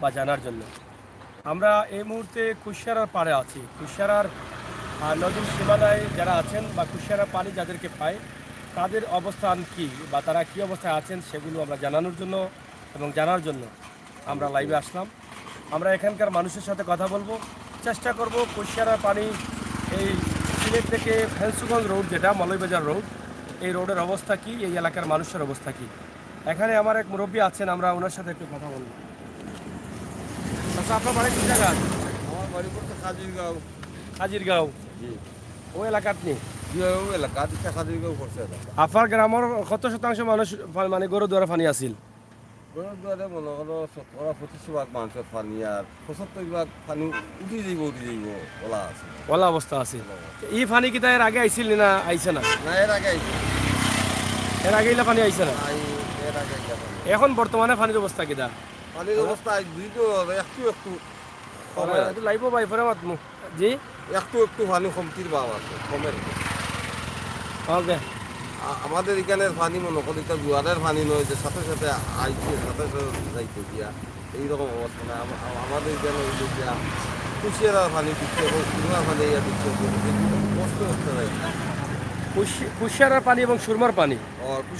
বা জানার জন্য। আমরা এই মুহূর্তে কুশিয়ারার পাড়ে আছি। কুশিয়ারার নদীর সীমানায় যারা আছেন বা কুশিয়ারার পানি যাদেরকে পায় তাদের অবস্থান কি বা তারা কী অবস্থায় আছেন সেগুলো আমরা জানানোর জন্য এবং জানার জন্য আমরা লাইভে আসলাম। আমরা এখানকার মানুষের সাথে কথা বলবো, চেষ্টা করব কুশিয়ারার পানি এই সিলেট থেকে ফেন্সুগঞ্জ রোড যেটা মৌলভীবাজার রোড, এই রোডের অবস্থা কি, এই এলাকার মানুষের অবস্থা কি। এখানে আমার এক মুরব্বী আছেন, আমরা ওনার সাথে একটু কথা বলবো। আচ্ছা, আপনার বাড়ি কোন জায়গা? আমার বাড়ি পড়ছে খাজিরগাঁও। হাজিরগাঁও জি, ওই এলাকাত নেই। জিও এলাকা দিকটা খাজিরগাঁও পড়ছে এটা। আপনার গ্রামের কত শতাংশ মানুষ মানে গরু দ্বারা পানি আছিল? গুরুদ্বারে মনে করো 25% মানুষের পানি আর 75% পানি উঠি যাইব বলা আছে। ওলা অবস্থা আছে। এই পানি কি তাই এর আগে আইছিল না আইছে না? না এর আগে আইছে। এর আগে ইলা পানি আইছে না? এর আগে আইছে পানি। এখন বর্তমানে পানির অবস্থা কিটা? পানির অবস্থা দুই তো একটু কমে একটু লাইব ভাই পরে মাতমু। জি একটু পানি কমতির ভাব আছে কমের। ওকে। আমাদের এখানের পানি মনে করি তো জোয়ারের পানি নয় যে সাথে সাথে আইছে সাথে সাথে যাইতে গিয়া এইরকম অবস্থা না। আমাদের এখানে ওই যে গিয়া কুশিয়ারার পানি দিচ্ছে কুড়িমার পানি ইয়া দিচ্ছে কষ্ট হচ্ছে না। কুশিয়ারার পানি এবং সুরমার পানি।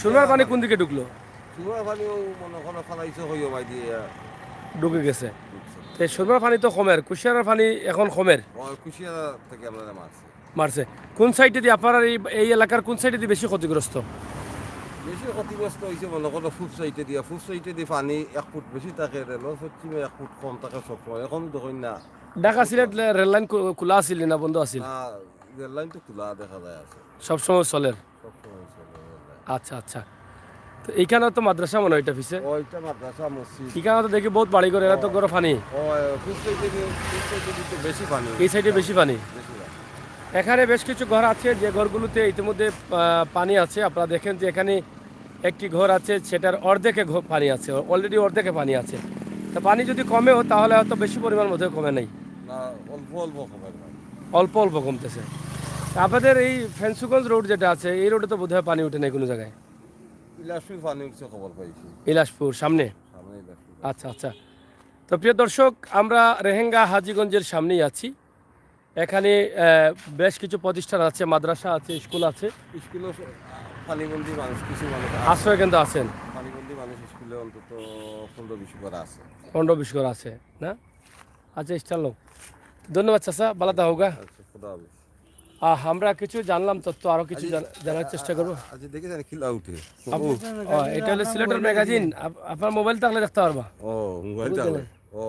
সুরমার পানি কোন দিকে ঢুকলো? সুরমার পানিও মনে করো ফেলাইছে হইও বাই দিয়ে ঢুকে গেছে। তো সুরমার পানি তো কমের, কুশিয়ারার পানি এখন কমের। কুশিয়ারা থেকে আমরা মারছি। মারছে কোন সাইডে দিয়ে আপনার এই এলাকার কোন সাইডে দিয়ে বেশি ক্ষতিগ্রস্ত? বেশি ক্ষতিগ্রস্ত হয়েছে মনে করো ফুড সাইডে দিয়ে পানি 1 ফুট বেশি থাকে, রেলের পশ্চিমে 1 ফুট কম থাকে সবসময়। এখন দেখুন না ঢাকা সিলেট রেললাইন খোলা আছিল না বন্ধ আছিল? না, রেল লাইন তো খোলা দেখা যায় আছে সবসময় চলের। সবসময় চলে রেল লাইন। আচ্ছা আচ্ছা। তো এইখানে তো মাদ্রাসা মনে হয় এটা পিছে। ওইটা মাদ্রাসা মসজিদ। এখানে তো দেখি বহুত বাড়ি করে এরা তো গরো পানি। ফুড সাইডে দিতে বেশি পানি। এই সাইডে বেশি পানি। বেশি পানি। এখানে বেশ কিছু ঘর আছে যে ঘরগুলোতে ইতিমধ্যে পানি আছে। আপনারা দেখেন যে এখানে একটি ঘর আছে, সেটার অর্ধেকে পানি আছে, অলরেডি অর্ধেকে পানি আছে। তা পানি যদি কমেও তাহলে হয়তো বেশি পরিমাণ মধ্যে কমে নেই, না অল্প অল্প কমে না। অল্প অল্প কমতেছে। তা আপনাদের এই ফেন্সুগঞ্জ রোড যেটা আছে এই রোডে তো বোধহয় পানি উঠে নেই কোনো জায়গায়। ইলাসপুর পানি উঠছে খবর পাইছি ইলাসপুর সামনে। সামনে ইলাসপুর। আচ্ছা আচ্ছা। তো প্রিয় দর্শক, আমরা রেহেঙ্গা হাজীগঞ্জের সামনেই আছি। এখানে বেশ কিছু প্রতিষ্ঠান আছে, মাদ্রাসা আছে, স্কুল আছে, স্কুলে পানিবন্দি মানুষ কিছু মানুষ আশ্রয় কেন্দ্র আছেন। পানিবন্দি মানুষ স্কুলে অন্তত 15-20 করে আছে। 15-20 ঘর আছে না? আচ্ছা ইস্টার লোক। ধন্যবাদ চাচা, ভালো থাকুক। আচ্ছা, খোদা হাফেজ। আমরা কিছু জানলাম তথ্য, আরো কিছু জানার চেষ্টা করবো। আজ দেখেছেন খিলা উঠে। এটা হলো সিলেটের ম্যাগাজিন, আপনার মোবাইল থাকলে দেখতে পারবা। ও মোবাইল চাও। ও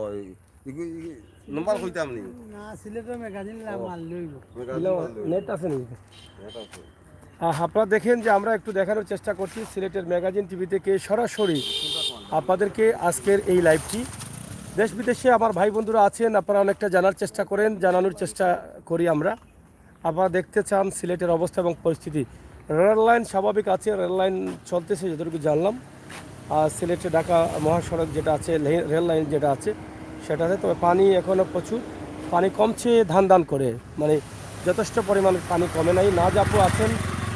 নম্বর কইতাম নি না সিলেটের ম্যাগাজিন মাল লইব। নেট আছে নাকি? আপনারা দেখেন যে আমরা একটু দেখানোর চেষ্টা করছি সিলেটের ম্যাগাজিন টিভি থেকে সরাসরি আপনাদেরকে আজকের এই লাইভটি। দেশ বিদেশে আমার ভাই বন্ধুরা আছেন, আপনারা অনেকটা জানার চেষ্টা করেন, জানানোর চেষ্টা করি আমরা। আপনারা দেখতে চান সিলেটের অবস্থা এবং পরিস্থিতি। রেল লাইন স্বাভাবিক আছে, রেল লাইন চলতেছে যতটুকু জানলাম। আর সিলেটে ঢাকা মহাসড়ক যেটা আছে, রেল লাইন যেটা আছে সেটাতে, তবে পানি এখনও প্রচুর। পানি কমছে ধান করে, মানে যথেষ্ট পরিমাণে পানি কমে নাই। নাজাপু আছেন,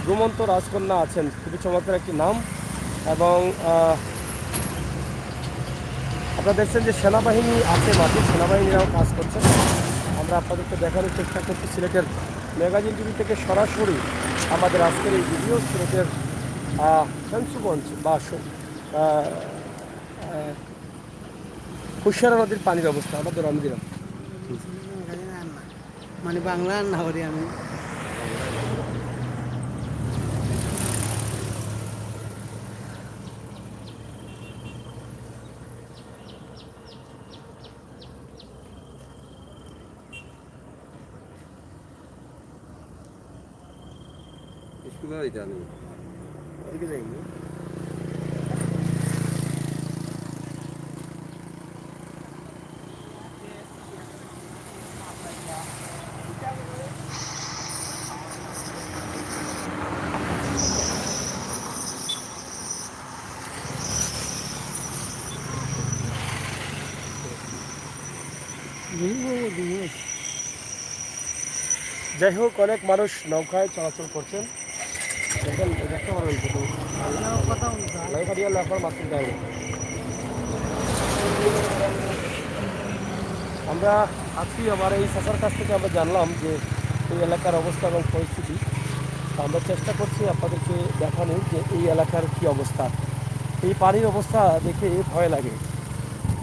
ঘুমন্ত রাজকন্যা আছেন, খুবই চমৎকার একটি নাম। এবং আপনারা দেখছেন যে সেনাবাহিনী আছে মাঠে, সেনাবাহিনীরাও কাজ করছে। আমরা আপনাদেরকে দেখানোর চেষ্টা করছি সিলেটের ম্যাগাজিন টিভি থেকে সরাসরি আমাদের আজকের এই ভিডিও সিলেটের ফেন্সুগঞ্জ বা কুশিয়ারা নদীর পানির অবস্থা আমাদের আমি দিলাম। মানে বাংলা আর না করি আমি। স্কুলে এটা নেই এদিকে যাইনি। যাই হোক, অনেক মানুষ নৌকায় চলাচল করছেন। দেখেন দেখতে পারবেন কথা লাইফ আর মাত্র আমরা আজকে আমার এই চাচার কাছ থেকে আমরা জানলাম যে এই এলাকার অবস্থা এবং পরিস্থিতি। তো আমরা চেষ্টা করছি আপনাদেরকে দেখানোর যে এই এলাকার কী অবস্থা। এই পানির অবস্থা দেখে ভয় লাগে,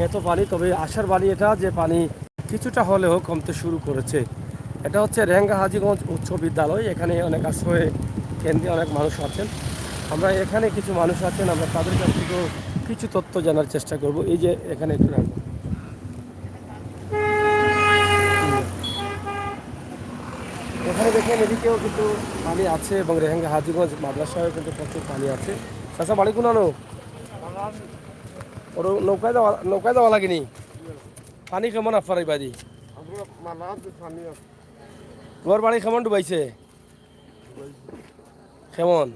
এত পানি। তবে আশার বাণী এটা যে পানি কিছুটা হলেও কমতে শুরু করেছে। এটা হচ্ছে রেঙ্গা হাজীগঞ্জ উচ্চ বিদ্যালয়। এখানে অনেক আশ্রয় কেন্দ্রে অনেক মানুষ আছেন। আমরা এখানে কিছু মানুষ আছেন, আমরা তাদের কাছ থেকেও কিছু তথ্য জানার চেষ্টা করব। এই যে এখানে একটু রাখবো, এখানে দেখেন এদিকেও কিন্তু পানি আছে এবং রেহেঙ্গা হাজীগঞ্জ মাদ্রাসায়ও কিন্তু প্রচুর পানি আছে। চাষা বাড়ি কোনানো ওর নৌকায় যাওয়া লাগেনি। পানি কেমন আপনার এই বাড়ি? ঘর বাড়ি কেমন ডুবাইছে? কেমন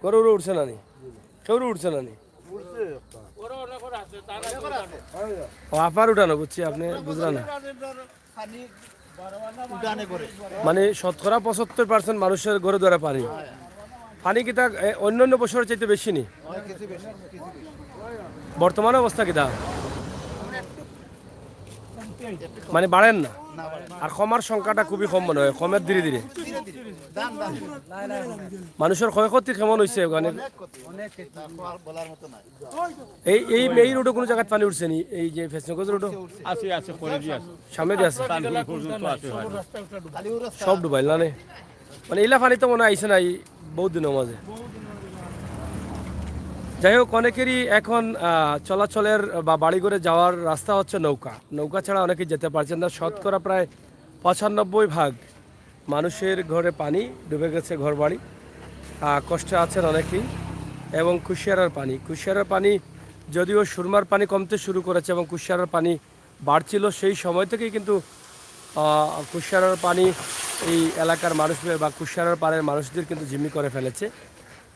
গরু উঠছে না নি? কেউ উঠছে না নি? আপনার উঠানো বুঝছি, আপনি বুঝলেন না। মানে 70-75% মানুষের ঘরে ধরে পানি। পানি কিতা অন্যান্য বছরের চাইতে বেশি নি? বর্তমান অবস্থা কিতা মানে বাড়েন না, আর কমার সংখ্যাটা খুবই কম মনে হয়, কমের ধীরে ধীরে। মানুষের ক্ষয়ক্ষতি কেমন হয়েছে ওখানে? এই এই এই রোডে কোনো জায়গায় পানি উঠছে নি? এই যে ফেসনগঞ্জ রোড সামনে দিয়ে আছে, সব ডুবাইল না? মানে এলা পানি তো মনে আইসে নাই বহুত দিনের মাঝে। যাই হোক, অনেকেরই এখন চলাচলের বা বাড়ি করে যাওয়ার রাস্তা হচ্ছে নৌকা। নৌকা ছাড়া অনেকেই যেতে পারছেন না। শতকরা প্রায় 95% মানুষের ঘরে পানি ডুবে গেছে, ঘর বাড়ি। কষ্টে আছেন অনেকেই। এবং কুশিয়ারার পানি যদিও সুরমার পানি কমতে শুরু করেছে এবং কুশিয়ারার পানি বাড়ছিল, সেই সময় থেকেই কিন্তু কুশিয়ারার পানি এই এলাকার মানুষদের বা কুশিয়ারার পাড়ের মানুষদের কিন্তু জিম্মি করে ফেলেছে।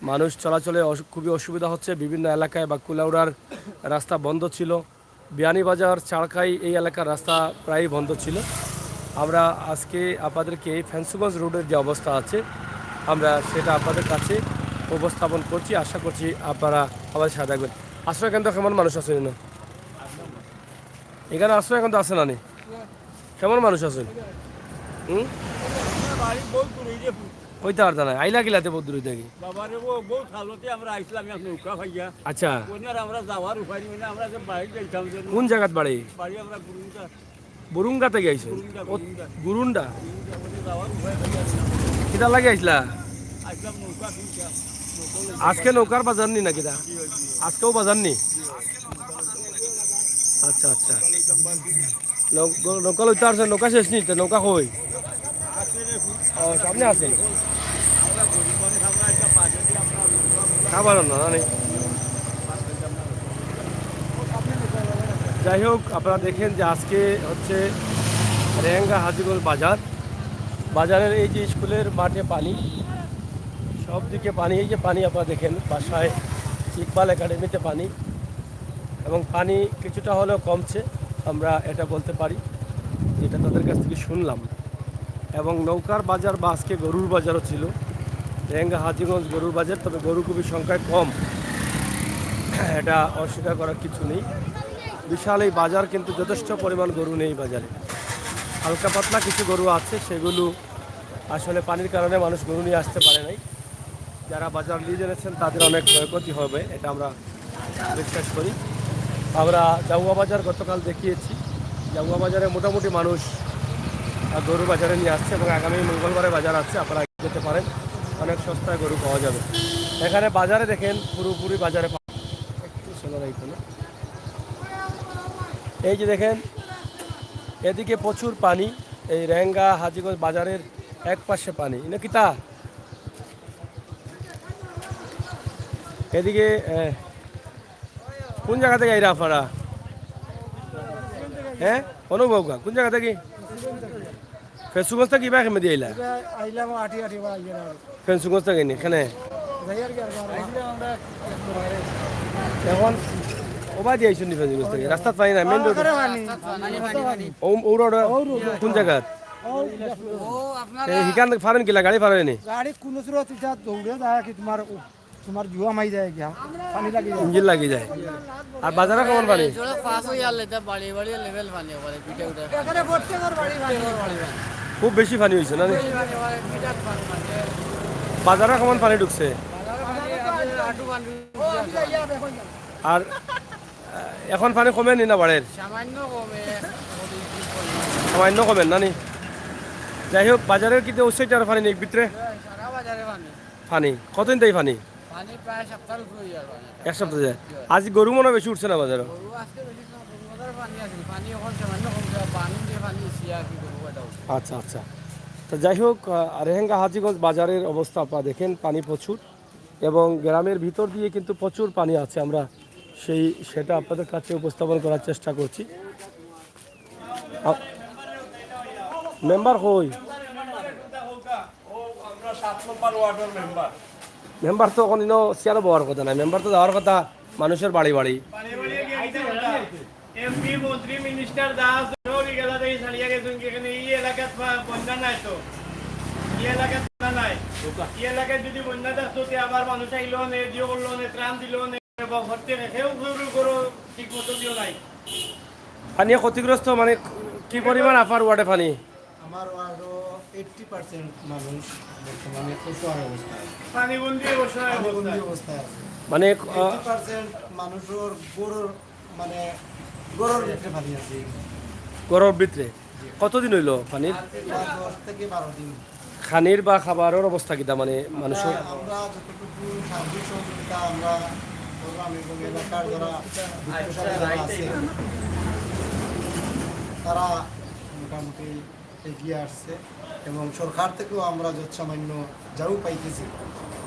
মানুষ চলাচলে খুবই অসুবিধা হচ্ছে। বিভিন্ন এলাকায় বা কুলাউড়ার রাস্তা বন্ধ ছিল, বিয়ানীবাজার চাড়কাই এই এলাকার রাস্তা প্রায়ই বন্ধ ছিল। আমরা আজকে আপনাদেরকে ফেন্সুগঞ্জ রোডের যে অবস্থা আছে আমরা সেটা আপনাদের কাছে উপস্থাপন করছি। আশা করছি আপনারা আমাদের সাথে থাকবেন। আশ্রয় কেন্দ্র কেমন মানুষ আছেন না এখানে? আশ্রয় কেন্দ্র আছে না নি? কেমন মানুষ আছেন? কইতে পারতা না, আইলা গিলাতে বহুত দূর থাকি। আচ্ছা, কোন জায়গাত বাড়ি? বরুঙ্গা থেকে আইছো? গুরুন্ডা কিটা লাগে আইসলা? আজকে নৌকার বাজার নি না কিটা? আজকেও বাজার নি? আচ্ছা আচ্ছা, নৌকা লইতে পারছে? নৌকা শেষ নি? নৌকা কই? সামনে আছে খাবার না? যাই হোক, আপনারা দেখেন যে আজকে হচ্ছে রেহেঙ্গা হাজীগঞ্জ বাজারের এই যে স্কুলের মাঠে পানি, সব দিকে পানি। এই যে পানি আপনারা দেখেন, বাসায় ইকবাল একাডেমিতে পানি, এবং পানি কিছুটা হলেও কমছে, আমরা এটা বলতে পারি, যেটা তাদের কাছ থেকে শুনলাম। এবং নৌকার বাজার বা আজকে গরুর বাজারও ছিল, রেহেঙ্গা হাজীগঞ্জ গরুর বাজার। তবে গরু খুবই সংখ্যায় কম, এটা অস্বীকার করার কিছু নেই। বিশাল এই বাজার, কিন্তু যথেষ্ট পরিমাণ গরু নেই বাজারে। হালকা পাতলা কিছু গরু আছে, সেগুলো আসলে পানির কারণে মানুষ গরু নিয়ে আসতে পারে নাই। যারা বাজার নিয়ে জেনেছেন তাদের অনেক ক্ষয়ক্ষতি হবে, এটা আমরা বিশ্বাস করি। আমরা জাউয়া বাজার গতকাল দেখিয়েছি। জাউয়া বাজারে মোটামুটি মানুষ গরু বাজারে নিয়ে আসছে, এবং আগামী মঙ্গলবারে বাজার আছে, আপনারা যেতে পারেন, অনেক সস্তায় গরু পাওয়া যাবে। এখানে বাজারে দেখেন পুরোপুরি বাজারে এই যে দেখেন এদিকে প্রচুর পানি। এই রেহেঙ্গা হাজীগঞ্জ বাজারের এক পাশে পানি, না কিতা? এদিকে কোন জায়গা থেকে আইরা আপনারা? হ্যাঁ, অনুভব কোন জায়গা থেকে? ফেসুগঞ্জ থেকে কিবা খেমে দিয়ে আইলা? ফেসুগঞ্জ থেকে নি এখানে এখন ওবা দিয়ে আইসুন নি? ফেসুগঞ্জ থেকে রাস্তা পাই না, মেন রোড। ও রোড কোন জায়গা? হিকান ফারেন কিলা গাড়ি ফারেনি? গাড়ি কোন সুরত দৌড়ে যায় কি তোমার তোমার জুয়া মাই যায় গিয়া পানি লাগে ইঞ্জিন লাগি যায়। আর বাজারে কেমন পানি? খুব বেশি পানি হয়েছে না? বাজারে কেমন পানি ঢুকছে? আর এখন পানি কমেনি না বাড়ের? সামান্য কমেন না নি? যাই হোক বাজারের কিন্তু ওই সাইডে আর পানি নেই ভিতরে পানি। কতদিন তাই পানি? এক সপ্তাহ যায়। আজ গরু মনে হয় বেশি উঠছে না বাজারে? আচ্ছা আচ্ছা। তো যাই হোক রেহেঙ্গা হাজীগঞ্জ বাজারের অবস্থা আপনারা দেখেন, পানি প্রচুর এবং গ্রামের ভিতর দিয়ে কিন্তু প্রচুর পানি আছে। আমরা সেটা আপনাদের কাছে উপস্থাপন করার চেষ্টা করছি। মেম্বার হই মেম্বার তো এখন চেয়ারও বওয়ার কথা না, মেম্বার তো যাওয়ার কথা মানুষের বাড়ি বাড়ি। এমপি মন্ত্রী মিনিস্টার দাস সবই গেলা দেই সারিয়া গেছেন এখানে এই এলাকাত বন্যা নাই তো এই এলাকাত বন্যা নাই এই এলাকায় যদি বন্যা থাকতো তে আবার মানুষ আইলো নে দিও করলো নে ত্রাণ দিল নে ভর্তি রেখেও করো ঠিক মতো দিও নাই। পানি ক্ষতিগ্রস্ত মানে কি পরিমাণ আপার ওয়ার্ডে পানি? আমার আরো 80% মানুষ বর্তমানে অসহায় অবস্থায় পানি বন্দি অবস্থায় পানিবন্দী অবস্থায় আছে। মানে 80% মানুষের গরুর মানে গরুর ভিতরে পানি আছে। গরম ভিতরে কতদিন হইল পানির? 10 থেকে 12 দিন। খানির বা খাবারের অবস্থা কিটা মানে মানুষের? আমরা যতটুকু সার্বিক সহযোগিতা আমরা করলাম এবং এলাকার যারা বিত্তশালী যারা আছে তারা মোটামুটি এগিয়ে আসছে এবং সরকার থেকেও আমরা যৎসামান্য যাও পাইতেছি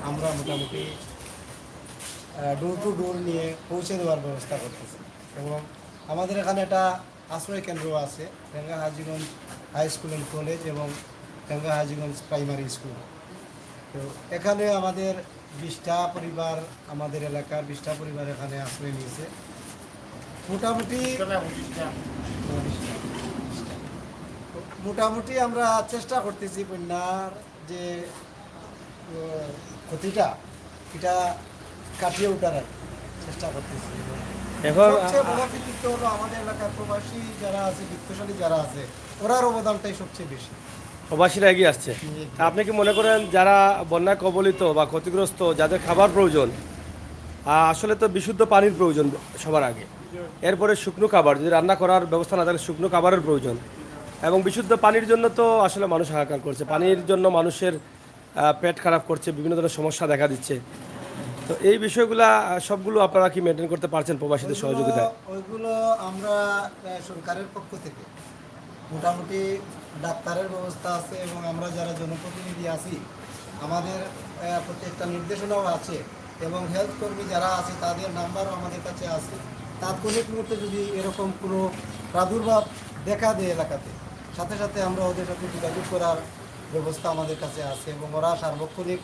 আমরা মোটামুটি ডোর টু ডোর নিয়ে পৌঁছে দেওয়ার ব্যবস্থা করতেছি। এবং আমাদের এখানে একটা আশ্রয় কেন্দ্র আছে, Renga Hajiganj high school and college এবং রেঙ্গা হাজীগঞ্জ প্রাইমারি স্কুল। তো এখানে আমাদের 20টা পরিবার, আমাদের এলাকার 20টা পরিবার এখানে আশ্রয় নিয়েছে। মোটামুটি আমরা চেষ্টা করতেছি বন্যার যে ক্ষতিটা এটা কাটিয়ে ওঠার চেষ্টা করতেছি। এখন সবচেয়ে বড় কৃতিত্ব হলো আমাদের এলাকার প্রবাসী যারা আছে, বিত্তশালী যারা আছে, ওরার অবদানটাই সবচেয়ে বেশি। প্রবাসীরা এগিয়ে আসছে। তা আপনি কি মনে করেন যারা বন্যায় কবলিত বা ক্ষতিগ্রস্ত, যাদের খাবার প্রয়োজন, আসলে তো বিশুদ্ধ পানির প্রয়োজন সবার আগে, এরপরে শুকনো খাবার, যদি রান্না করার ব্যবস্থা না থাকে শুকনো খাবারের প্রয়োজন, এবং বিশুদ্ধ পানির জন্য তো আসলে মানুষ হাহাকার করছে, পানির জন্য মানুষের পেট খারাপ করছে, বিভিন্ন ধরনের সমস্যা দেখা দিচ্ছে। তো এই বিষয়গুলা সবগুলো আপনারা কি মেনটেন করতে পারছেন প্রবাসীদের সহযোগিতায়? ওইগুলো আমরা সরকারের পক্ষ থেকে মোটামুটি ডাক্তারের ব্যবস্থা আছে এবং আমরা যারা জনপ্রতিনিধি আছি আমাদের প্রতি একটা নির্দেশনাও আছে এবং হেলথ কর্মী যারা আছে তাদের নাম্বারও আমাদের কাছে আছে। তাৎক্ষণিক মুহূর্তে যদি এরকম কোনো প্রাদুর্ভাব দেখা দেয় এলাকাতে, সাথে সাথে আমরা ওদের সাথে যোগাযোগ করার ব্যবস্থা আমাদের কাছে আছে এবং ওরা সার্বক্ষণিক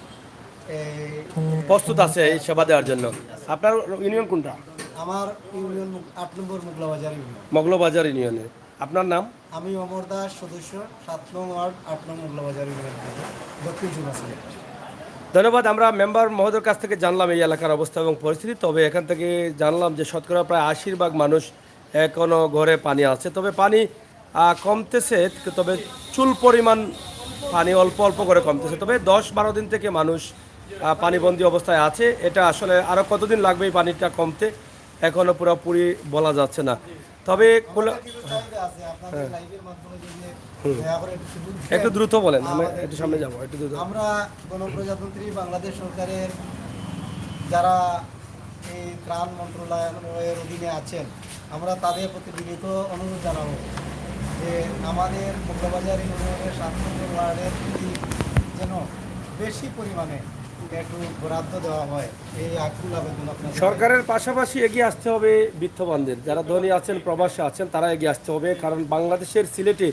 প্রস্তুত আছে এই সেবা দেওয়ার জন্য। আপনার ইউনিয়ন কোনটা? আমার ইউনিয়ন 8 নম্বর মোগলাবাজার ইউনিয়ন। মগলবাজার ইউনিয়নে। আপনার নাম? আমি অমর দাস, সদস্য 7 নং ওয়ার্ড 8 নং মোগলাবাজার ইউনিয়ন, দক্ষিণ চুনাসিয়া। ধন্যবাদ। আমরা মেম্বার মহোদয়ের কাছ থেকে জানলাম এই এলাকার অবস্থা এবং পরিস্থিতি। তবে এখান থেকে জানলাম যে শতকরা প্রায় 80% মানুষ এখনও ঘরে পানি আছে, তবে পানি কমতেছে, তবে চুল পরিমাণ পানি অল্প অল্প করে কমতেছে। তবে 10-12 দিন থেকে মানুষ পানিবন্দী অবস্থায় আছে। এটা আসলে আরও কতদিন লাগবে এই পানিটা কমতে এখনও পুরোপুরি বলা যাচ্ছে না। তবে একটু দ্রুত বলেন, আমি একটু সামনে যাবো, একটু দ্রুত। আমরা গণপ্রজাতন্ত্রী বাংলাদেশ সরকারের যারা এই ত্রাণ মন্ত্রণালয়ের অধীনে আছেন, আমরা তাদের প্রতি বিনীত অনুরোধ জানাবো যে আমাদের মোগলাবাজার ইউনিয়নের 7 নম্বর ওয়ার্ডের প্রতি যেন বেশি পরিমাণে একটু বরাদ্দ দেওয়া হয়, এই আকুল আবেদন আপনাদের। সরকারের পাশাপাশি এগিয়ে আসতে হবে বিত্তবানদের, যারা ধনী আছেন প্রবাসে আছেন তারা এগিয়ে আসতে হবে। কারণ বাংলাদেশের সিলেটে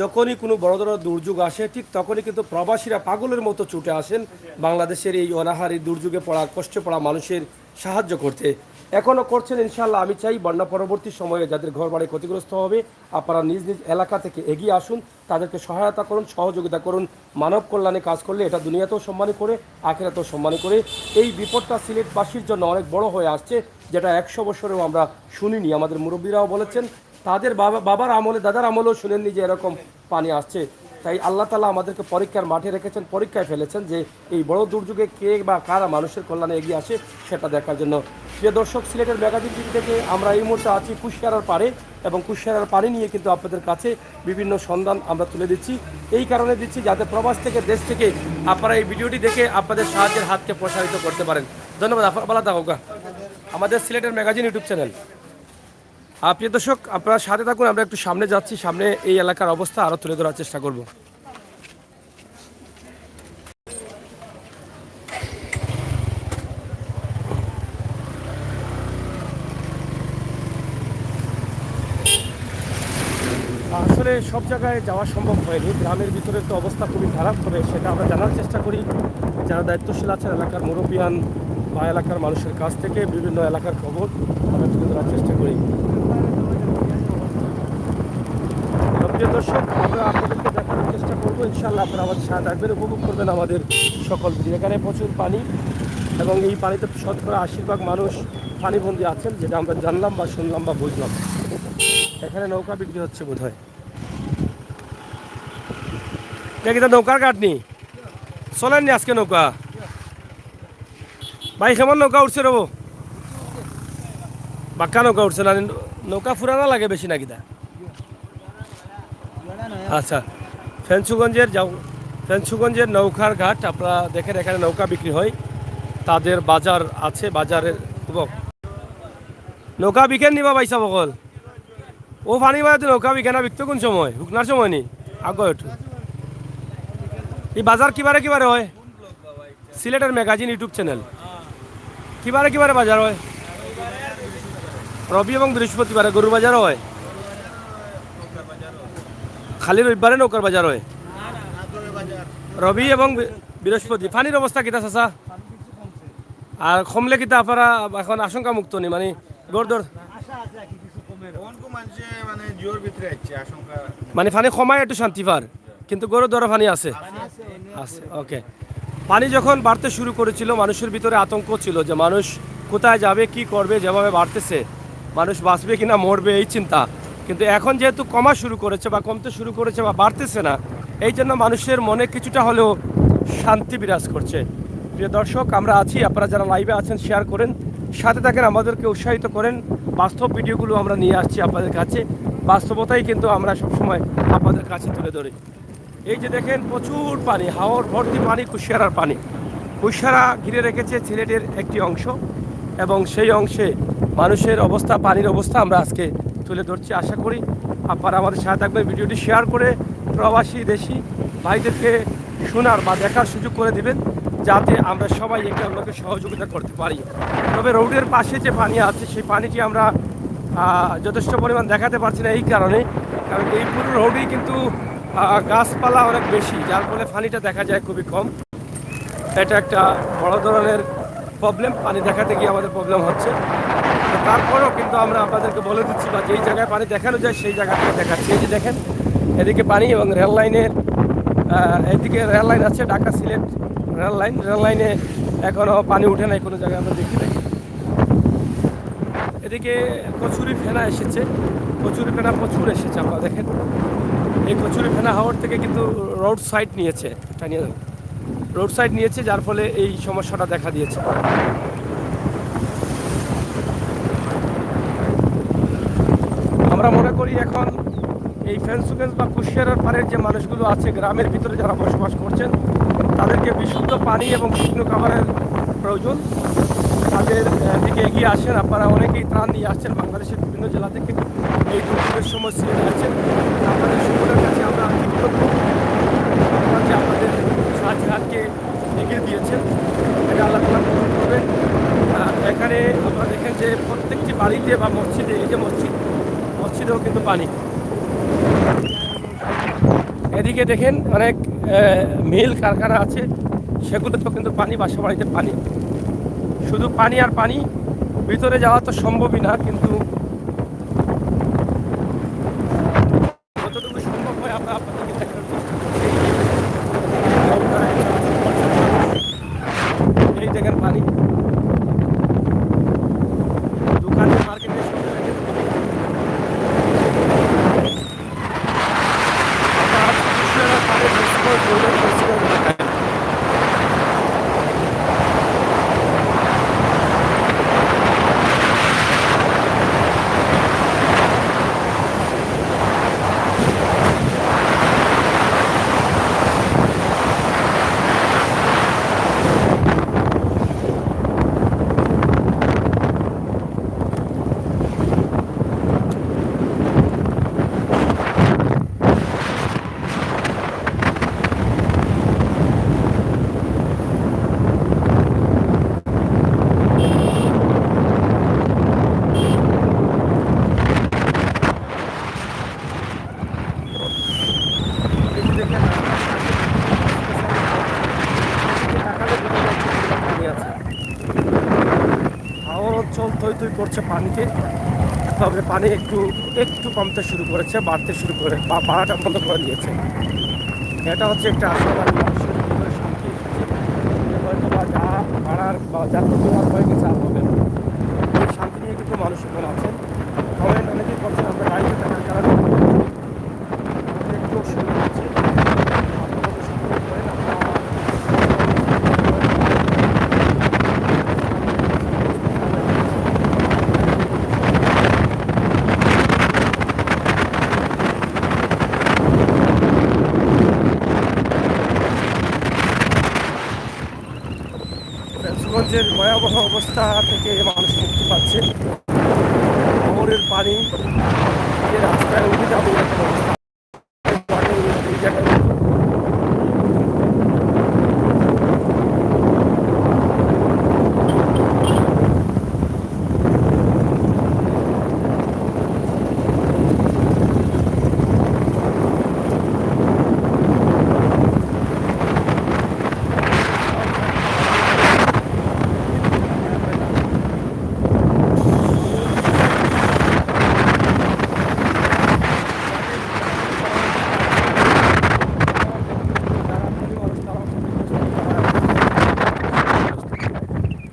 যখনই কোনো বড় বড় দুর্যোগ আসে ঠিক তখনই কিন্তু প্রবাসীরা পাগলের মতো ছুটে আসেন বাংলাদেশের এই অনাহারী দুর্যোগে পড়া, কষ্টে পড়া মানুষের সাহায্য করতে। এখনও করছেন ইনশাল্লাহ। আমি চাই বন্যা পরবর্তী সময়ে যাদের ঘর বাড়ি ক্ষতিগ্রস্ত হবে আপনারা নিজ নিজ এলাকা থেকে এগিয়ে আসুন, তাদেরকে সহায়তা করুন, সহযোগিতা করুন। মানব কল্যাণে কাজ করলে এটা দুনিয়াতেও সম্মানী করে, আখিরাতেও সম্মানী করে। এই বিপদটা সিলেটবাসীর জন্য অনেক বড় হয়ে আসছে, যেটা 100 বছরেও আমরা শুনিনি। আমাদের মুরব্বীরাও বলেছেন, তাদের বাবার আমলে দাদার আমলেও শুনেননি যে এরকম পানি আসছে। তাই আল্লাহ তাআলা আমাদেরকে পরীক্ষার মাঠে রেখেছেন, পরীক্ষায় ফেলেছেন যে এই বড় দুর্যোগে কে বা কারা মানুষের কল্যাণে এগিয়ে আসে সেটা দেখার জন্য। প্রিয় দর্শক, সিলেটের ম্যাগাজিন টিভি থেকে আমরা এই মুহূর্তে আছি কুশিয়ারার পাড়ে, এবং কুশিয়ারার পানি নিয়ে কিন্তু আপনাদের কাছে বিভিন্ন সন্ধান আমরা তুলে দিচ্ছি। এই কারণে দিচ্ছি যাতে প্রবাস থেকে, দেশ থেকে আপনারা এই ভিডিওটি দেখে আপনাদের সাহায্যের হাতকে প্রসারিত করতে পারেন। ধন্যবাদ। আপনারা থাকুক আমাদের সিলেটের ম্যাগাজিন ইউটিউব চ্যানেল। প্রিয় দর্শক, আপনারা সাথে থাকুন, আমরা একটু সামনে যাচ্ছি, সামনে এই এলাকার অবস্থা আরও তুলে ধরার চেষ্টা করব। আসলে সব জায়গায় যাওয়া সম্ভব হয়নি, গ্রামের ভিতরে তো অবস্থা খুবই খারাপ, তবে সেটা আমরা জানার চেষ্টা করি যারা দায়িত্বশীল আছেন এলাকার মুরব্বিয়ান বা এলাকার মানুষের কাছ থেকে বিভিন্ন এলাকার খবর আমরা তুলে ধরার চেষ্টা করি। প্রিয় দর্শক, আমরা আপনাদেরকে দেখানোর চেষ্টা করবো, ইনশাআল্লাহ আপনারা আমাদের সাথে থাকবেন, উপভোগ করবেন আমাদের সকল ভিডিও। এখানে প্রচুর পানি, এবং এই পানিতে শতকরা 80% মানুষ পানিবন্দী আছেন, যেটা আমরা জানলাম বা শুনলাম বা বুঝলাম। এখানে নৌকা বিক্রি হচ্ছে বোধ হয়, দেখি তো নৌকার কাটনি চলেননি আজকে নৌকা। ভাই কেমন নৌকা উঠছে রবো? বাক্কা নৌকা উঠছে না? নৌকা ফুরানা লাগে বেশি নাকি তা? আচ্ছা, ফেঞ্চুগঞ্জের নৌকার ঘাট আপনারা দেখেন, এখানে নৌকা বিক্রি হয়, তাদের বাজার আছে, বাজারের নৌকা বিকেন নিবা পাইসা বকল ও পানি বাজাতে নৌকা বিকে না? বিকতে কোন সময়? হুকনার সময় নি আগ একটু। এই বাজার কিবারে হয়? সিলেটের ম্যাগাজিন ইউটিউব চ্যানেল কিবারে বাজার হয়? রবি এবং বৃহস্পতিবারে গরুর বাজার হয়? খালি রবিবারে নৌকার বাজার হয়? রবি এবং বৃহস্পতি। পানির অবস্থা কিতা চাচা? আর কমলে কিতা আপনারা এখন আশঙ্কা মুক্ত নি? মানে গড়দর মানে পানি কমায় একটু শান্তি পার, কিন্তু গরু দর পানি আছে আছে। ওকে, পানি যখন বাড়তে শুরু করেছিল মানুষের ভিতরে আতঙ্ক ছিল যে মানুষ কোথায় যাবে, কি করবে, যেভাবে বাড়তেছে মানুষ বাঁচবে কিনা মরবে এই চিন্তা। কিন্তু এখন যেহেতু কমা শুরু করেছে বা কমতে শুরু করেছে বা বাড়তেছে না, এই জন্য মানুষের মনে কিছুটা হলেও শান্তি বিরাজ করছে। প্রিয় দর্শক, আমরা আছি, আপনারা যারা লাইভে আছেন শেয়ার করেন, সাথে থাকেন, আমাদেরকে উৎসাহিত করেন। বাস্তব ভিডিওগুলো আমরা নিয়ে আসছি আপনাদের কাছে, বাস্তবতাই কিন্তু আমরা সবসময় আপনাদের কাছে তুলে ধরি। এই যে দেখেন প্রচুর পানি, হাওর ভর্তি পানি, কুশিয়ারার পানি। কুশিয়ারা ঘিরে রেখেছে সিলেটের একটি অংশ, এবং সেই অংশে মানুষের অবস্থা, পানির অবস্থা আমরা আজকে তুলে ধরছি। আশা করি আপনারা আমাদের সাথে থাকবেন, ভিডিওটি শেয়ার করে প্রবাসী দেশি ভাইদেরকে শোনার বা দেখার সুযোগ করে দিবেন, যাতে আমরা সবাই একে অন্যকে সহযোগিতা করতে পারি। তবে রোডের পাশে যে পানি আছে সেই পানিটি আমরা যথেষ্ট পরিমাণ দেখাতে পারছি না, এই কারণ এই পুরো রোডেই কিন্তু গাছপালা অনেক বেশি, যার ফলে পানিটা দেখা যায় খুবই কম। এটা একটা বড় ধরনের প্রবলেম, পানি দেখাতে গিয়ে আমাদের প্রবলেম হচ্ছে। তারপরেও কিন্তু আমরা আপনাদেরকে বলে দিচ্ছি, বা যেই জায়গায় পানি দেখানো যায় সেই জায়গা থেকে দেখাচ্ছি। এই যে দেখেন এদিকে পানি, এবং রেল লাইনের এদিকে রেল লাইন আছে, ঢাকা সিলেট রেল লাইনে এখনও পানি উঠে নাই কোনো জায়গায়, আমরা দেখি নাই। এদিকে কচুরি ফেনা এসেছে, কচুরি ফেনা প্রচুর এসেছে, আপনারা দেখেন। এই কচুরি ফেনা হাওর থেকে কিন্তু রোড সাইড নিয়েছে, যার ফলে এই সমস্যাটা দেখা দিয়েছে। আমরা মনে করি এখন এই ফেঞ্চুগঞ্জ বা কুশিয়ারার পাড়ের যে মানুষগুলো আছে, গ্রামের ভিতরে যারা বসবাস করছেন, তাদেরকে বিশুদ্ধ পানি এবং শুকনো খাবারের প্রয়োজন। তাদের দিকে এগিয়ে আসেন, আপনারা অনেকেই ত্রাণ নিয়ে আসছেন বাংলাদেশের বিভিন্ন জেলা থেকে, এই দুর্যোগের সময় সিলেটে আছেন। আপনাদের সকলের কাছে আমরা আপনাদের সাহায্যের হাতকে এগিয়ে দিয়েছেন, এটা আল্লাহ তাআলা কবুল করবেন। এখানে আপনারা দেখেন যে প্রত্যেকটি বাড়িতে বা মসজিদে, এই যে মসজিদেও কিন্তু পানি। এদিকে দেখেন অনেক মিল কারখানা আছে, সেগুলোতেও কিন্তু পানি, বাসা বাড়িতে পানি, শুধু পানি আর পানি। ভিতরে যাওয়া তো সম্ভবই না, কিন্তু যতটুকু সম্ভব হয় আমরা আপনাদেরকে দেখানোর চেষ্টা করছি। এই দেখেন পানি, দোকানে মার্কেটের সঙ্গে দেখেন। আমরা কুশিয়ারার পানি ফেস্টিভ্যাল গোল্ডেন ফেস্টিভ্যাল দেখাই। হাওর অঞ্চল থই থই করছে পানিতে, তবে পানি একটু একটু কমতে শুরু করেছে, বাড়তে শুরু করে বাড়াটা বন্ধ করে দিয়েছে। এটা হচ্ছে একটা আশাবাদী মানুষের ভিতরে শান্তি এসেছে। হয়তো বা যা বাড়ার বা যা প্রতিবাদ হয়ে গেছে আর হবে না, এই শান্তি নিয়ে কিন্তু মানুষ এখন আছেন। কমেন্ট অনেকেই করছেন আমরা গাড়িতে থাকার কারণে আমাদের একটু অসুবিধা হচ্ছে। আপনারা যদি support করেন, আমরা ফেঞ্চগঞ্জের ভয়াবহ অবস্থা থেকে মানুষ মুক্তি পাচ্ছে। শহরের পানি যে রাস্তায় উঠে যাবে এরকম অবস্থা। পানি এই জায়গায়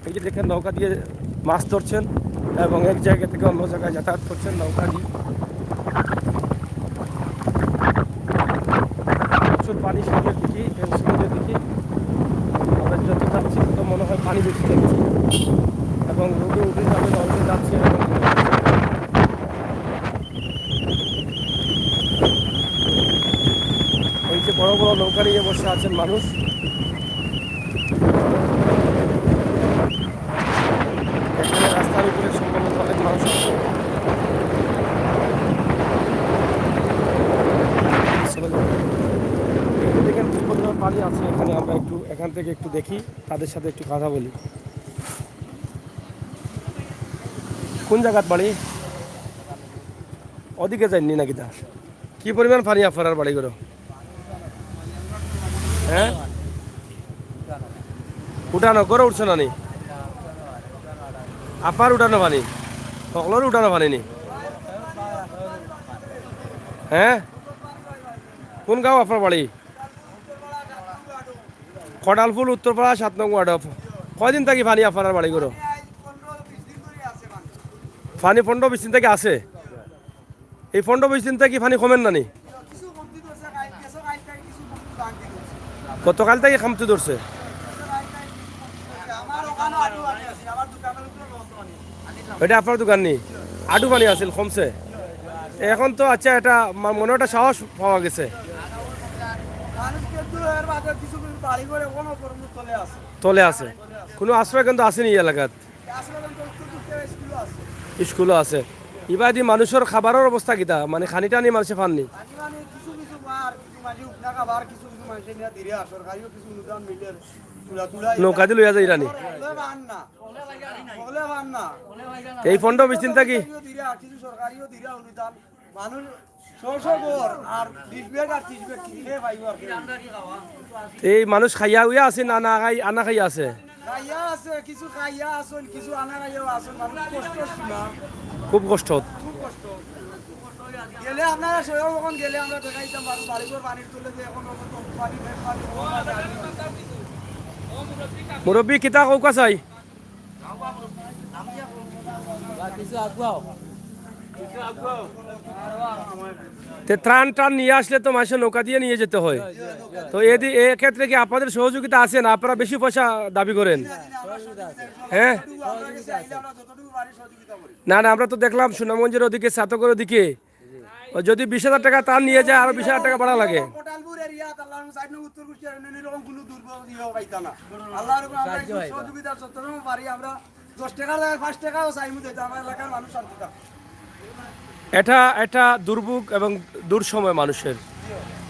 এই যে দেখেন নৌকা দিয়ে মাছ ধরছেন এবং এক জায়গা থেকে অন্য জায়গায় যাতায়াত করছেন নৌকা দিয়ে। প্রচুর পানি সামনের দিকে, ফেঞ্চগঞ্জের দিকে আমরা যত যাচ্ছি তত মনে হয় পানি বেশি দেখছি এবং রোদে উঠে যাবে নদীতে যাচ্ছে এবং এই যে বড় বড় নৌকা নিয়ে বসে আছেন মানুষ। এখানে রাস্তার উপরে সম্ভবত অনেক মানুষ আছে। দেখেন কি পরিমাণ পানি আছে এখানে, আমরা একটু এখান থেকে একটু দেখি, তাদের সাথে একটু কথা বলি। কোন জায়গাত বাড়ি? ওদিকে যাননি নাকি? তা কি পরিমাণ পানি আপনার বাড়ি করো? হ্যাঁ, উঠানো করে উঠছো না নি? আপার উঠানো পানি, সকলের উঠানো পানি নি? হ্যাঁ, কোন গাঁও আপনার বাড়ি? খড়ালফুল, উত্তরপাড়া, 7 নং ওয়ার্ড। কয়দিন থাকি পানি আপনার বাড়ি করো? পানি 15-20 দিন থেকে আছে। এই 15-20 দিন থেকে পানি কমেন না নি? গতকাল থেকে খামতে ধরছে। এটা আপনার দোকান নি? আডু পানি আছিল, কমছে এখন তো। আচ্ছা, এটা মনে একটা সাহস পাওয়া গেছে, তলে আছে। কোনো আশ্রয় কেন্দ্র আসেনি এই এলাকাত? স্কুলও আছে। ইবাদি মানুষের খাবারের অবস্থা কিতা, মানে খানি টানি মানুষে পাননি? নৌকা দিয়ে লইয়া যায় ইরানি। এই 15-20 দিন থাকি এই মানুষ খাইয়া উইয়া আছে না? না খাই আনা খাইয়া আছে? খাইয়া আছে কিছু খাইয়া আসুন কিছু আনার আইয়াও আসুন মানুষ কষ্ট সীমা খুব কষ্ট। খুব কষ্ট গেলে আপনারা সেও কখন গেলে আমরা দেখাইতাম বাড়িঘর পানির তুলে যে এখন পানি মুরব্বী কিতা কৌকা চাই? তে ত্রাণ টান নিয়ে আসলে তো মাসে নৌকা দিয়ে নিয়ে যেতে হয়, তো এক্ষেত্রে কি আপনাদের সহযোগিতা আছে না আপনারা বেশি পয়সা দাবি করেন? হ্যাঁ, না না, আমরা তো দেখলাম সুনামগঞ্জের ওদিকে সাতকের ওদিকে যদি 20,000 টাকা ত্রাণ নিয়ে যায় আরো 20,000 টাকা বাড়া লাগে। কোটালপুর এরিয়া আল্লাহর সাইড না উত্তর কুষ্টিয়া এরকম কোনো দুর্বল ইয়ে পাইতা না আল্লাহর উপর আমরা একটু সহযোগিতা যতটুকু পারি আমরা 10 টাকার জায়গায় 5 টাকাও চাইমু দিতে আমার এলাকার মানুষ শান্তি থাকে। এটা দুর্ভোগ এবং দুঃসময় মানুষের।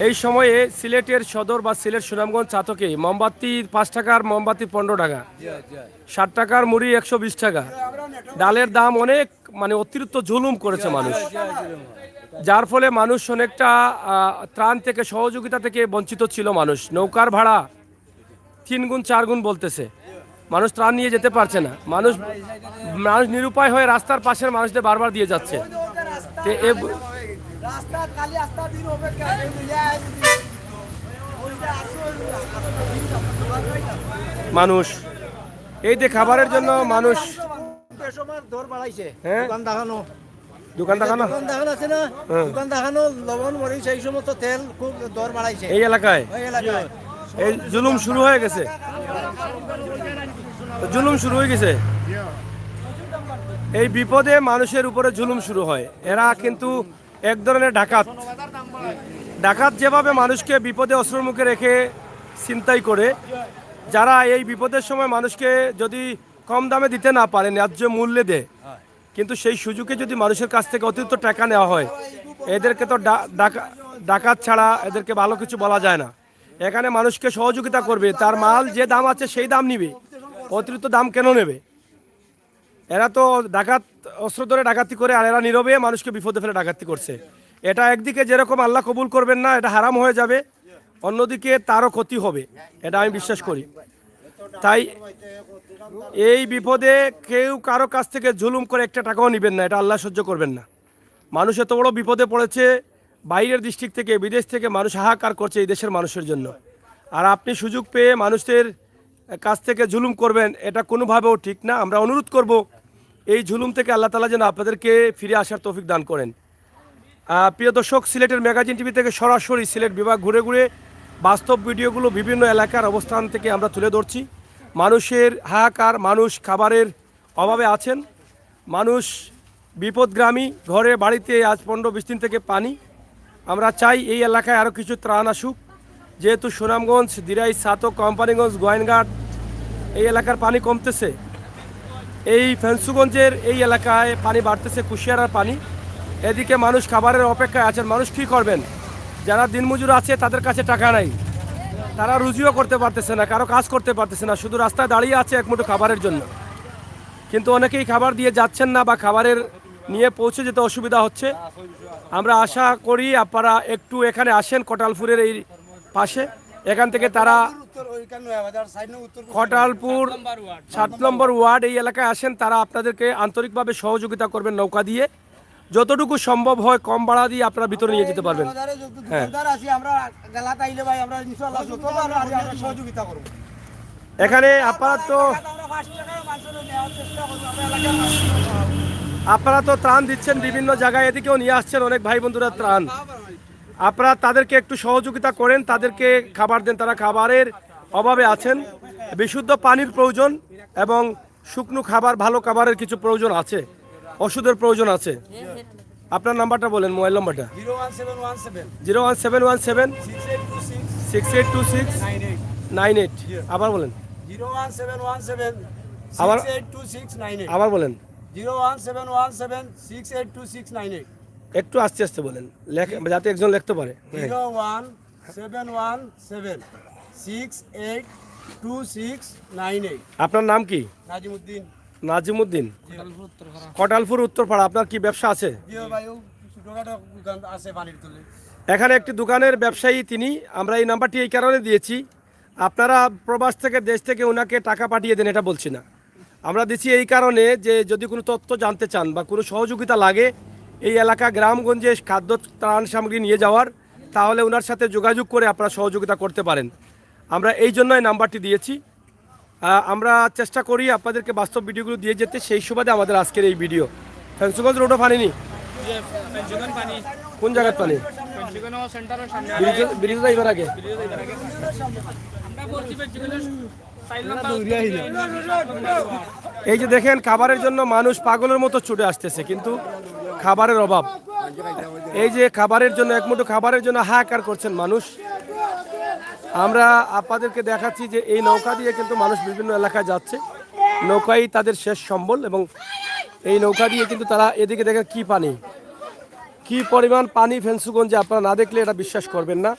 এই সময়ে সিলেটের সদর বা সিলেট সুনামগঞ্জ চাতকে মোমবাতি 5 টাকার মোমবাতি 15 টাকা, 60 টাকার মুড়ি 120 টাকা, ডালের দাম অনেক মানে অতিরিক্ত জুলুম করেছে মানুষ, যার ফলে মানুষ অনেকটা ত্রাণ থেকে সহযোগিতা থেকে বঞ্চিত ছিল। মানুষ নৌকার ভাড়া 3 গুণ 4 গুণ বলতেছে, মানুষ ত্রাণ নিয়ে যেতে পারছে না, মানুষ নিরুপায় হয়ে রাস্তার পাশের মানুষদের বারবার দিয়ে যাচ্ছে। তে রাস্তা খালি রাস্তা দিন হবে মানুষ এই যে খাবারের জন্য মানুষ সময় দর বাড়াইছে হ্যাঁ দোকান দেখানো দোকান দেখানো দোকান দেখানো আছে না দোকান দেখানো লবণ মরিচ এই সমস্ত তেল খুব দর বাড়াইছে এই এলাকায়। ওই এলাকায় এই জুলুম শুরু হয়ে গেছে, জুলুম শুরু হয়ে গেছে। এই বিপদে মানুষের উপরে জুলুম শুরু হয়। এরা কিন্তু এক ধরনের ডাকাত। ডাকাত যেভাবে মানুষকে বিপদে অস্ত্রের মুখে রেখে ছিনতাই করে, যারা এই বিপদের সময় মানুষকে যদি কম দামে দিতে না পারে, ন্যায্য মূল্যে দেয়, কিন্তু সেই সুযোগে যদি মানুষের কাছ থেকে অতিরিক্ত টাকা নেওয়া হয়, এদেরকে তো ডাকাত ছাড়া এদেরকে ভালো কিছু বলা যায় না। এখানে মানুষকে সহযোগিতা করবে, তার মাল যে দাম আছে সেই দাম নিবে, অতিরিক্ত দাম কেন নেবে? এরা তো ডাকাত, অস্ত্র ধরে ডাকাতি করে, আর এরা নীরবে মানুষকে বিপদে ফেলে ডাকাতি করছে। এটা একদিকে যেরকম আল্লাহ কবুল করবেন না, এটা হারাম হয়ে যাবে, অন্যদিকে তারও ক্ষতি হবে, এটা আমি বিশ্বাস করি। তাই এই বিপদে কেউ কারো কাছ থেকে জুলুম করে একটা টাকাও নেবেন না, এটা আল্লাহ সহ্য করবেন না। মানুষ এত বড় বিপদে পড়েছে, বাইরের ডিস্ট্রিক্ট থেকে বিদেশ থেকে মানুষ হাহাকার করছে এই দেশের মানুষের জন্য, আর আপনি সুযোগ পেয়ে মানুষের কাছ থেকে জুলুম করবেন, এটা কোনোভাবেও ঠিক না। আমরা অনুরোধ করব এই জুলুম থেকে আল্লাহ তাআলা যেন আপনাদেরকে ফিরে আসার তৌফিক দান করেন। প্রিয় দর্শক, সিলেটের ম্যাগাজিন টিভি থেকে সরাসরি সিলেট বিভাগ ঘুরে ঘুরে বাস্তব ভিডিওগুলো বিভিন্ন এলাকার অবস্থান থেকে আমরা তুলে ধরছি। মানুষের হাহাকার, মানুষ খাবারের অভাবে আছেন, মানুষ বিপদগ্রামী, ঘরে বাড়িতে আজ 15-20 দিন থেকে পানি। আমরা চাই এই এলাকায় আরও কিছু ত্রাণ আসুক, যেহেতু সুনামগঞ্জ, দিরাই, সাতক, কোম্পানিগঞ্জ, গোয়াইনঘাট এই এলাকার পানি কমতেছে, এই ফেন্সুগঞ্জের এই এলাকায় পানি বাড়তেছে, কুশিয়ারার পানি। এদিকে মানুষ খাবারের অপেক্ষায় আছেন। মানুষ কী করবেন? যারা দিনমজুর আছে তাদের কাছে টাকা নাই, তারা রুজিও করতে পারতেছে না, কারো কাজ করতে পারতেছে না, শুধু রাস্তায় দাঁড়িয়ে আছে এক মুঠো খাবারের জন্য। কিন্তু অনেকেই খাবার দিয়ে যাচ্ছেন না বা খাবারের নিয়ে পৌঁছে যেতে অসুবিধা হচ্ছে। আমরা আশা করি আপনারা একটু এখানে আসেন, কোটালপুরের এই পাশে, এখান থেকে তারা কোটালপুর 7 নম্বর ওয়ার্ড এই এলাকায় আসেন, তারা আপনাদেরকে আন্তরিকভাবে সহযোগিতা করবেন। নৌকা দিয়ে যতটুকু সম্ভব হয় কম ভাড়া দিয়ে আপনারা ভিতরে নিয়ে যেতে পারবেন। হ্যাঁ, এখানে আপনারা তো ত্রাণ দিচ্ছেন বিভিন্ন জায়গায়, এদিকেও নিয়ে আসছেন অনেক ভাই বন্ধুরা ত্রাণ। আপনারা তাদেরকে একটু সহযোগিতা করেন, তাদেরকে খাবার দেন, তারা খাবারের অভাবে আছেন। বিশুদ্ধ পানির প্রয়োজন এবং শুকনো খাবার, ভালো খাবারের কিছু প্রয়োজন আছে, ওষুধের প্রয়োজন আছে। আপনার নাম্বারটা বলেন, মোবাইল নাম্বারটা। 01717 682698। আবার বলেন, 01717 আবার বলেন, 01717 একটু আস্তে আস্তে বলেন, যাতে একজন লিখতে পারে। 01717 682698। আপনার নাম কি? নাজিমউদ্দিন। নাজিমউদ্দিন, কোটালপুর উত্তরপাড়া। আপনার কি ব্যবসা আছে? এখানে একটি দোকানের ব্যবসায়ী তিনি। আমরা এই নাম্বারটি এই কারণে দিয়েছি, আপনারা প্রবাস থেকে দেশ থেকে ওনাকে টাকা পাঠিয়ে দেন এটা বলছি না। আমরা দিচ্ছি এই কারণে যে যদি কোনো তথ্য জানতে চান বা কোনো সহযোগিতা লাগে এই এলাকা গ্রামগঞ্জে খাদ্য ত্রাণ সামগ্রী নিয়ে যাওয়ার, তাহলে ওনার সাথে যোগাযোগ করে আপনারা সহযোগিতা করতে পারেন। আমরা এই জন্যই নাম্বারটি দিয়েছি। আমরা চেষ্টা করি আপনাদেরকে বাস্তব ভিডিওগুলো দিয়ে যেতে, সেই সুবাদে আমাদের আজকের এই ভিডিও। ফেন্সুগঞ্জ রোডও পানি নি, কোন জায়গার পানি? ব্রিজ যাইবার আগে এই যে দেখেন খাবারের জন্য মানুষ পাগলের মতো ছুটে আসতেছে, কিন্তু খাবারের অভাব। এই যে খাবারের জন্য এক মুঠো খাবারের জন্য হাহাকার করছেন মানুষ। আমরা আপনাদেরকে দেখাচ্ছি যে এই নৌকা দিয়ে কিন্তু মানুষ বিভিন্ন এলাকায় যাচ্ছে, নৌকাই তাদের শেষ সম্বল। এবং এই নৌকা দিয়ে কিন্তু তারা এদিকে দেখেন কি পানি, কি পরিমাণ পানি ফেন্সুগঞ্জে, আপনারা না দেখলে এটা বিশ্বাস করবেন না।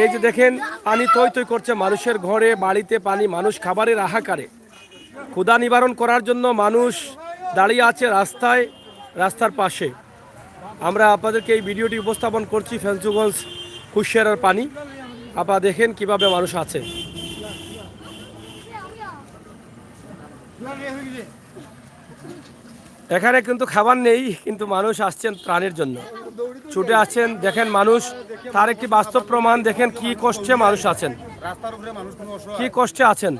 এই যে দেখেন পানি তৈ তৈ করছে মানুষের ঘরে বাড়িতে পানি, মানুষ খাবারের হাহাকারে। ক্ষুধা নিবারণ করার জন্য মানুষ দাঁড়িয়ে আছে রাস্তায়, রাস্তার পাশে। আমরা আপনাদেরকে এই ভিডিওটি উপস্থাপন করছি ফেন্সুগঞ্জ কুশিয়ারার পানি। আপনারা দেখেন কিভাবে মানুষ আছে। এখানে কিন্তু খাবার নেই, কিন্তু মানুষ আসছেন ত্রাণের জন্য, ছুটে আসছেন। দেখেন মানুষ, তার একটি বাস্তব প্রমাণ। দেখেন কি কষ্টে মানুষ আছেন, রাস্তার উপরে মানুষ কোনো অসহায়, কি কষ্টে আছেন।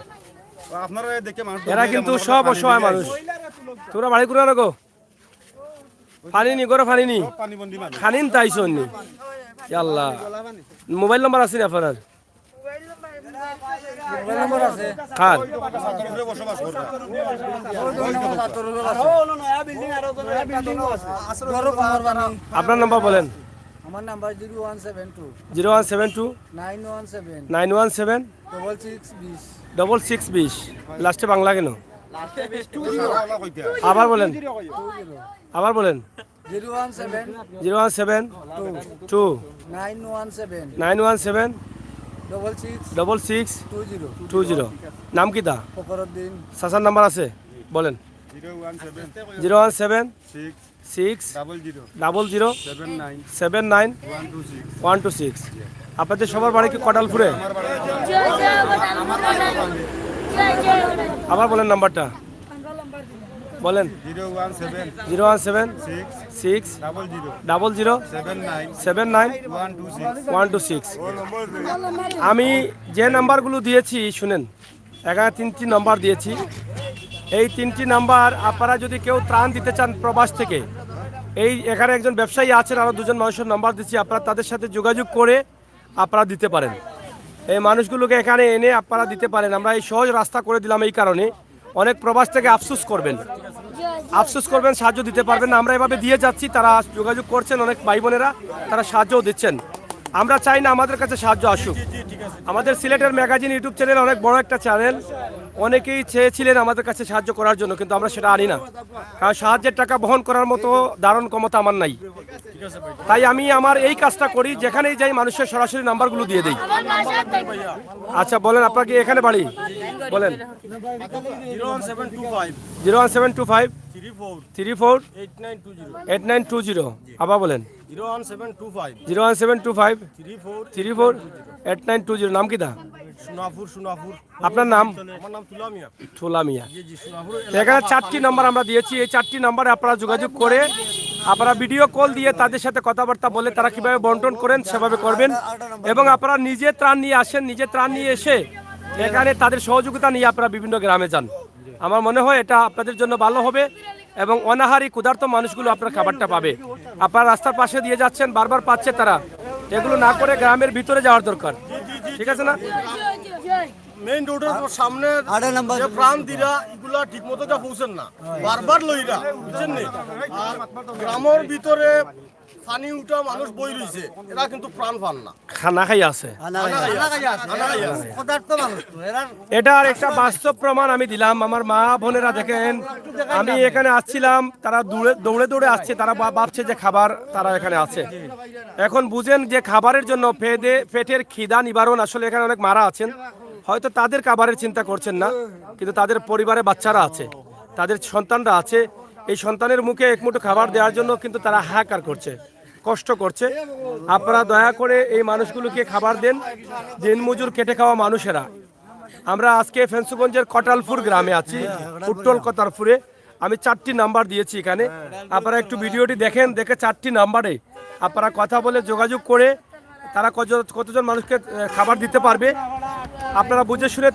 আপনারা দেখে মানুষ এরা কিন্তু সব অসহায় মানুষ। তোমরা বাড়ি করে রাখো, পানি নি করে পানি নি পানিবন্দী মানুষ। খানিন তাইছো নি। আল্লাহ, মোবাইল নম্বর আছে না আপনার? খান রাস্তার উপরে বসবাস করে। আপনার নাম্বার বলেন। আমার নাম্বার 0172 0172 917 917 6620 6620। লাস্টে বাংলা কেন? সারা কইতে আবার বলেন, আবার বলেন। 017 017 2 917 917 66 66 20 20। নাম কি তা? ফকরউদ্দিন। সাসার নাম্বার আছে বলেন। 017 017 6 6 00 00 79 79 126। 126। আপনাদের সবার বাড়ি কি কটালপুরে? আবার বলেন নাম্বারটা বলেন। 017 017 6 00 79 79 126। 126। আমি যে নাম্বারগুলো দিয়েছি শুনেন, এখানে 3টি নাম্বার দিয়েছি। এই 3টি নাম্বার আপনারা যদি কেউ ত্রাণ দিতে চান প্রবাস থেকে, এই এখানে একজন ব্যবসায়ী আছেন, আরও 2জন মানুষের নাম্বার দিচ্ছি, আপনারা তাদের সাথে যোগাযোগ করে আপনারা দিতে পারেন। এই মানুষগুলোকে এখানে এনে আপনারা দিতে পারেন। আমরা এই সহজ রাস্তা করে দিলাম এই কারণে, অনেক প্রবাস থেকে আফসোস করবেন, সাহায্য দিতে পারবেন না। আমরা এভাবে দিয়ে যাচ্ছি, তারা যোগাযোগ করছেন, অনেক ভাই বোনেরা তারা সাহায্যও দিচ্ছেন। আমরা চাই না আমাদের কাছে সাহায্য আসুক। আমাদের সিলেটের ম্যাগাজিন ইউটিউব চ্যানেল অনেক বড় একটা চ্যানেল, অনেকেই চেয়েছিলেন আমাদের কাছে সাহায্য করার জন্য, কিন্তু আমরা সেটা আনি না, কারণ সাহায্যের টাকা বহন করার মতো ধারণ ক্ষমতা আমার নাই। তাই আমি আমার এই কাজটা করি, যেখানেই যাই মানুষের সরাসরি নাম্বারগুলো দিয়ে দিই। আচ্ছা বলেন, আপনার কি এখানে বাড়ি? বলেন। 01725 34 8920। আবার বলেন। 01725 34 8920। নাম কি তা? আপনার নাম? তুলা মিয়া। এখানে 4টি নাম্বার আমরা দিয়েছি, এই 4টি নাম্বারে আপনারা যোগাযোগ করে আপনারা ভিডিও কল দিয়ে তাদের সাথে কথাবার্তা বলে তারা কিভাবে বন্টন করেন সেভাবে করবেন। এবং আপনারা নিজে ত্রাণ নিয়ে আসেন, নিজে ত্রাণ নিয়ে এসে এখানে তাদের সহযোগিতা নিয়ে আপনারা বিভিন্ন গ্রামে যান। আমার মনে হয় এটা আপনাদের জন্য ভালো হবে এবং অনাহারী ক্ষুধার্ত মানুষগুলো আপনার খাবারটা পাবে। আপনারা রাস্তার পাশে দিয়ে যাচ্ছেন, বারবার পাচ্ছে তারা, এগুলো না করে গ্রামের ভিতরে যাওয়ার দরকার। ঠিক আছে না? মেইন রোডের সামনে যে প্রাণ দিরা এগুলা ঠিক মতো পৌঁছেন না, বারবার লইরা, বুঝছেন নি? আর গ্রামের ভিতরে পানি উঠা মানুষ বই রইছে, এরা কিন্তু প্রাণ পান না, খানা খাই আছে। এটার একটা বাস্তব প্রমাণ আমি দিলাম। আমার মা বোনেরা দেখেন, আমি এখানে আসছিলাম, তারা দৌড়ে দৌড়ে আসছে, তারা ভাবছে যে খাবার তারা এখানে আছে। এখন বুঝেন যে খাবারের জন্য পেটের খিদা নিবারণ, আসলে এখানে অনেক মারা আছেন, হয়তো তাদের খাবারের চিন্তা করছেন না, কিন্তু তাদের পরিবারে বাচ্চারা আছে, তাদের সন্তানরা আছে। এই সন্তানের মুখে এক মুঠো খাবার দেওয়ার জন্য কিন্তু তারা হাহাকার করছে। কষ্ট করছে। আপনারা দয়া করে এই মানুষগুলোকে খাবার দেন, দিনমজুর খেটে খাওয়া মানুষেরা। আমরা আজকে ফেন্সুগঞ্জের কটালপুর গ্রামে আছি, উত্তল কটালপুরে। আমি 4টি নাম্বার দিয়েছি এখানে, আপনারা একটু ভিডিওটি দেখেন, দেখে 4টি নাম্বারে আপনারা কথা বলে যোগাযোগ করে তারা কতজন মানুষকে খাবার দিতে পারবে আপনারা বুঝে শুনে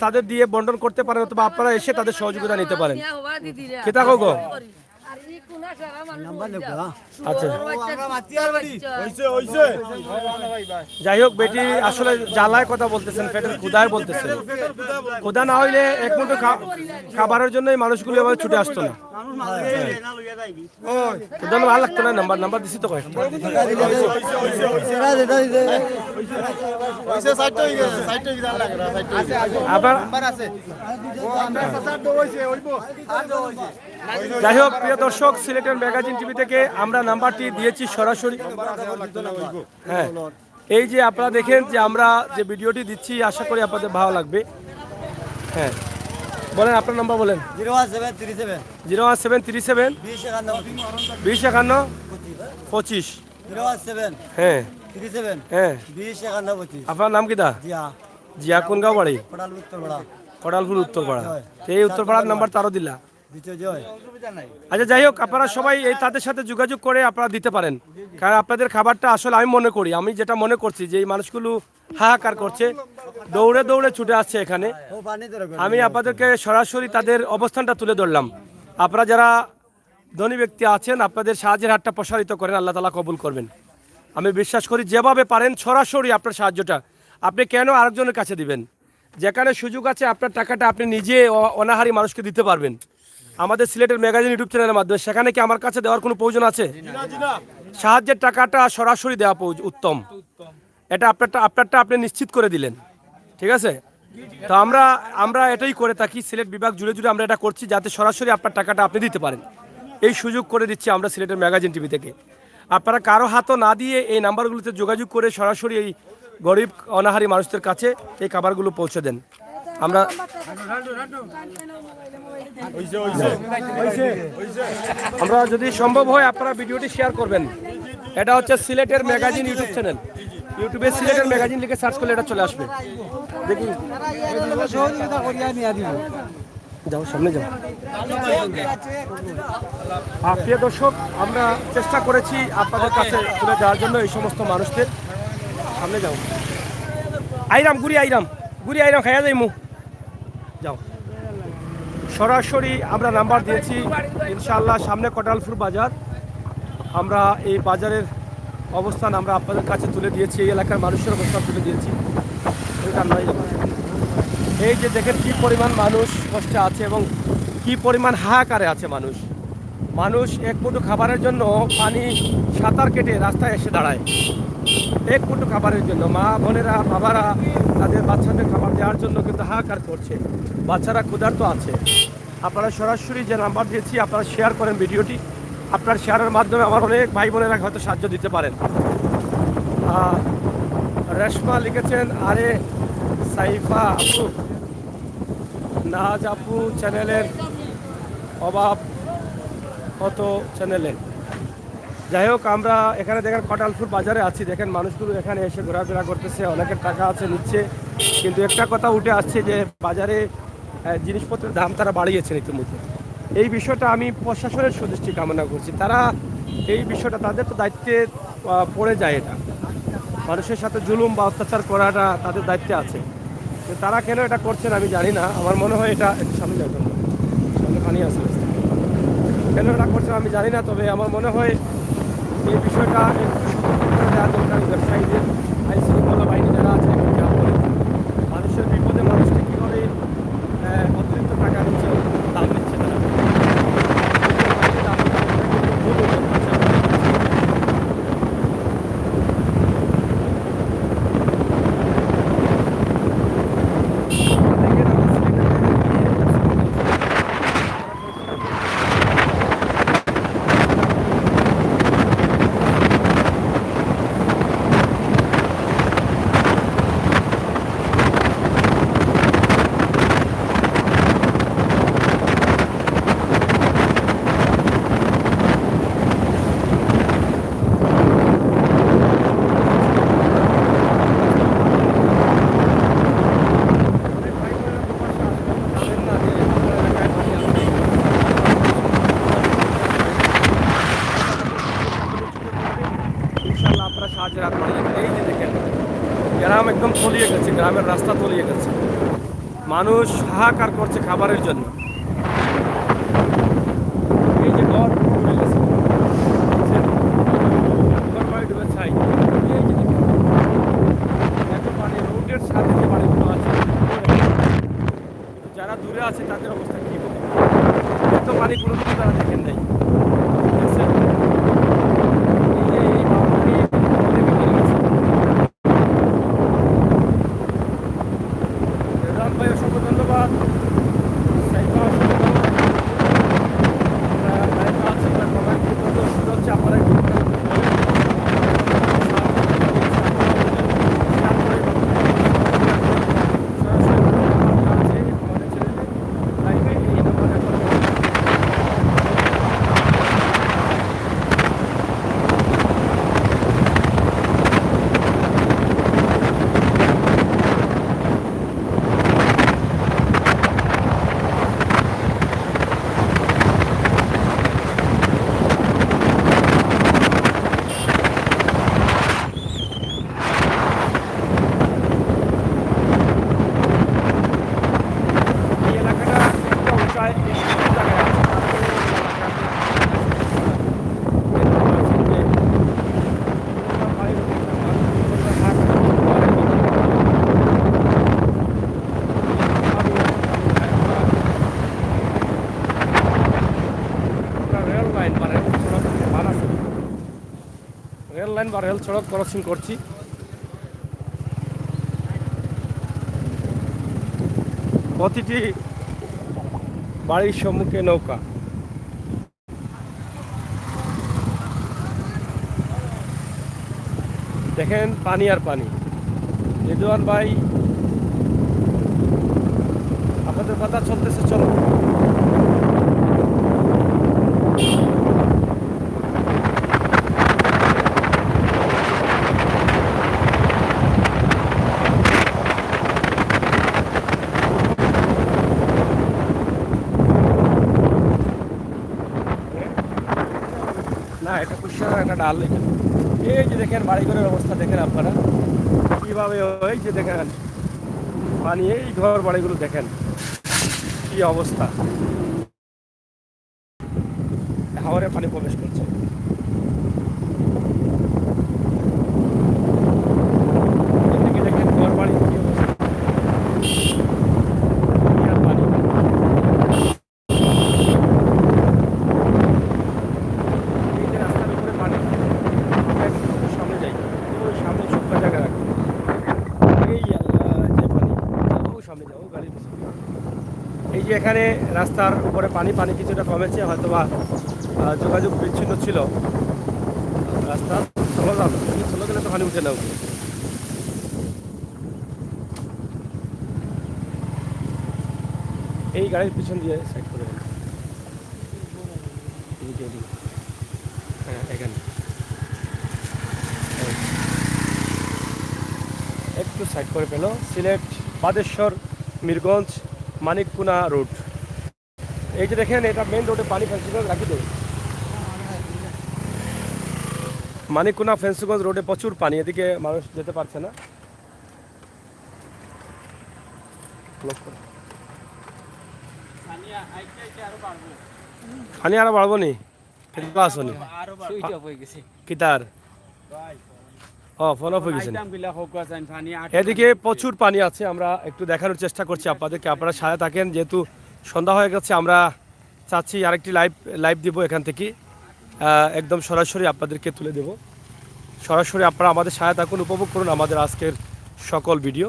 তাদের দিয়ে বন্টন করতে পারেন, অথবা আপনারা এসে তাদের সহযোগিতা নিতে পারেন। কেতা গো আচ্ছা, যাই হোক, বেটি আসলে জ্বালায় কথা বলতেছেন, পেটের ক্ষুধায় বলতেছেন। ক্ষুধা না হইলে এক মুঠো খাবারের জন্য এই মানুষগুলো এভাবে ছুটে আসতো না। ক্ষুধা ভালো লাগতো না। নাম্বার দিছি তো কয়েকটা। আবার যাই হোক, প্রিয় দর্শক, সিলেটের ম্যাগাজিন টিভি থেকে আমরা নাম্বারটি দিয়েছি সরাসরি। হ্যাঁ, এই যে আপনারা দেখেন যে আমরা যে ভিডিওটি দিচ্ছি, আশা করি আপনাদের ভালো লাগবে। হ্যাঁ, বলেন আপনার নাম্বার বলেন। 01737 01737 2051 25। 01737 হ্যাঁ হ্যাঁ, 2051 আপনার নাম কি দা? জিয়া। কোন গাঁও বাড়ি? উত্তরপাড়া। কটালপুর উত্তরপাড়া। এই উত্তরপাড়ার নাম্বার তারও দিলা। দ্বিতীয় জয়। আচ্ছা, যাই হোক, আপনারা সবাই এই তাদের সাথে যোগাযোগ করে আপনারা দিতে পারেন, কারণ আপনাদের খাবারটা আসলে আমি যেটা মনে করছি যে এই মানুষগুলো হাহাকার করছে, দৌড়ে দৌড়ে ছুটে আসছে এখানে। আমি আপনাদেরকে সরাসরি তাদের অবস্থানটা তুলে ধরলাম। আপনারা যারা ধনী ব্যক্তি আছেন, আপনাদের সাহায্যের হাতটা প্রসারিত করেন, আল্লাহ তাআলা কবুল করবেন। আমি বিশ্বাস করি যেভাবে পারেন সরাসরি আপনার সাহায্যটা আপনি কেন আরেকজনের কাছে দিবেন? যেখানে সুযোগ আছে আপনার টাকাটা আপনি নিজে অনাহারী মানুষকে দিতে পারবেন। আমাদের সিলেটের ম্যাগাজিন ইউটিউব চ্যানেলের মাধ্যমে, সেখানে কি আমার কাছে দেওয়ার কোনো প্রয়োজন আছে? সাহায্যের টাকাটা সরাসরি দেওয়া উত্তম। এটা আপনারটা আপনি নিশ্চিত করে দিলেন, ঠিক আছে? তো আমরা এটাই করে থাকি, সিলেট বিভাগ জুড়ে জুড়ে আমরা এটা করছি, যাতে সরাসরি আপনার টাকাটা আপনি দিতে পারেন। এই সুযোগ করে দিচ্ছি আমরা সিলেটের ম্যাগাজিন টিভি থেকে। আপনারা কারো হাতও না দিয়ে এই নাম্বারগুলোতে যোগাযোগ করে সরাসরি এই গরিব অনাহারী মানুষদের কাছে এই খাবারগুলো পৌঁছে দেন। আমরা যদি সম্ভব হয় আপনারা ভিডিওটি শেয়ার করবেন। এটা হচ্ছে সিলেটের ম্যাগাজিন ইউটিউব চ্যানেল, ইউটিউবে সিলেটের ম্যাগাজিন লিখে সার্চ করলে এটা চলে আসবে। দেখি, যাও সামনে যাও। প্রিয় দর্শক, আমরা চেষ্টা করেছি আপনাদের কাছে তুলে দেওয়ার জন্য এই সমস্ত মানুষদের। সামনে যাও, গুড়ি আইরাম খাইয়া যাই মু যাও। সরাসরি আমরা নাম্বার দিয়েছি, ইনশাআল্লাহ সামনে কটালপুর বাজার। আমরা এই বাজারের অবস্থান আমরা আপনাদের কাছে তুলে দিয়েছি, এই এলাকার মানুষের অবস্থান তুলে দিয়েছি। এই যে দেখেন কি পরিমাণ মানুষ কষ্টে আছে এবং কি পরিমাণ হাহাকারে আছে মানুষ এক মুঠো খাবারের জন্য পানি সাঁতার কেটে রাস্তায় এসে দাঁড়ায় এক মুঠো খাবারের জন্য। মা বোনেরা, বাবারা তাদের বাচ্চাদের খাবার দেওয়ার জন্য কিন্তু হাহাকার করছে, বাচ্চারা ক্ষুধার্ত আছে। আপনারা সরাসরি যে নাম্বার দিয়েছি আপনারা শেয়ার করেন ভিডিওটি। আপনার শেয়ারের মাধ্যমে আমার অনেক ভাই বোনেরা হয়তো সাহায্য দিতে পারেন। রেশমা লিখেছেন, আরে সাইফা আপু, নাজ আপু চ্যানেলের অভাব কত চ্যানেলে। যাই হোক, আমরা এখানে দেখেন কটালপুর বাজারে আছি, দেখেন মানুষগুলো এখানে এসে ঘোরাফেরা করতেছে, অনেকের টাকা আছে নিচ্ছে, কিন্তু একটা কথা উঠে আসছে যে বাজারে জিনিসপত্রের দাম তারা বাড়িয়েছেন ইতিমধ্যে। এই বিষয়টা আমি প্রশাসনের সুদৃষ্টি কামনা করছি। তারা এই বিষয়টা তাদের তো দায়িত্বে পড়ে যায়, এটা মানুষের সাথে জুলুম বা অত্যাচার করাটা তাদের দায়িত্বে আছে। তারা কেন এটা করছেন আমি জানি না। আমার মনে হয় এটা সামনে যাবে, সামনে পানি আছে, কেন এটা করছেন আমি জানি না। তবে আমার মনে হয় এই বিষয়টা দেওয়া দরকার ব্যবসায়ীদের, আইন শৃঙ্খলা বাহিনী যারা আছে, মানুষের বিপদে মানুষকে কীভাবে অতিরিক্ত টাকা নিচ্ছে, দাম নিচ্ছে তারা। সাহায্যের হাত বাড়িয়ে দেন। এই যে দেখেন গ্রাম একদম তলিয়ে গেছে, গ্রামের রাস্তা তলিয়ে গেছে, মানুষ হাহাকার করছে খাবারের জন্য। এই যে ঘর ডুবে গেছে, দেখছেন? ঘর বাড়ি ডুবে ছাই। এই যে দেখেন এত পানি, রোডের সাথে যে বাড়িগুলো আছে, যারা দূরে আছে তাদের অবস্থা কী হবে? এত পানি কোনো কিছু তারা দেখেন নাই, দেখছেন? এই যে এই বাড়ি অনেক ভিতরে গেছে। রেজান ভাই অসংখ্য ধন্যবাদ। সাইফা অসংখ্য ধন্যবাদ। আমরা লাইভে আছি, আমরা সবাই খুব সুন্দর হচ্ছে, আপনারা একটু এই এলাকাটা একটা উঁচায় জায়গায় আছে। রেল লাইন বা রেল সড়ক বানাচ্ছে, রেল লাইন বা রেল সড়ক ক্রসিং করছি। প্রতিটি বাড়ির সম্মুখে নৌকা। দেখেন পানি আর পানি। রিদওয়ান ভাই আপনাদের কথা চলতেছে, চলো। না এটা কুশিয়ার একটা ডাল। এখানে এই যে দেখেন বাড়িঘরের অবস্থা দেখেন আপনারা কিভাবে, ওই যে দেখেন পানি, এই ঘর বাড়িগুলো দেখেন কি অবস্থা, হাওরে পানি প্রবেশ করছে। এদিকে দেখেন ঘর বাড়ি কি অবস্থা, আর পানি। এই যে রাস্তার উপরে পানি, একটু সামনে যাই, ওই সামনে শুকনো জায়গা রাখি, এই যে পানি, ও সামনে যাও গাড়ি। এই যে এখানে রাস্তার উপরে পানি, পানি কিছুটা কমেছে, হয়তো বা যোগাযোগ বিচ্ছিন্ন ছিল রাস্তা। চলো যাও, চলে গেলে তো পানি উঠে নাও। এই গাড়ির পিছন দিয়ে সাইড করে দেন। হ্যাঁ এখানে একটু সাইড করে পেল। সিলেট বাদেশ্বর মিরগঞ্জ মানিককুনা রোড। এই যে দেখেন এটা মেন রোডে পানি ফেন্সিগঞ্জ রাখি দেবে। মানিককুনা ফেন্সিগঞ্জ রোডে প্রচুর পানি, এদিকে মানুষ যেতে পারছে না। পানি আরো বাড়বো নি, আসনি কিতার ফোন অফ হয়ে গেছে। এদিকে প্রচুর পানি আছে, আমরা একটু দেখানোর চেষ্টা করছি আপনাদেরকে, আপনারা সাথে থাকেন। যেহেতু সন্ধ্যা হয়ে গেছে, আমরা চাচ্ছি আরেকটি লাইভ দিব এখান থেকে, একদম সরাসরি আপনাদেরকে তুলে দেব। সরাসরি আপনারা আমাদের সাথে থাকুন, উপভোগ করুন আমাদের আজকের সকল ভিডিও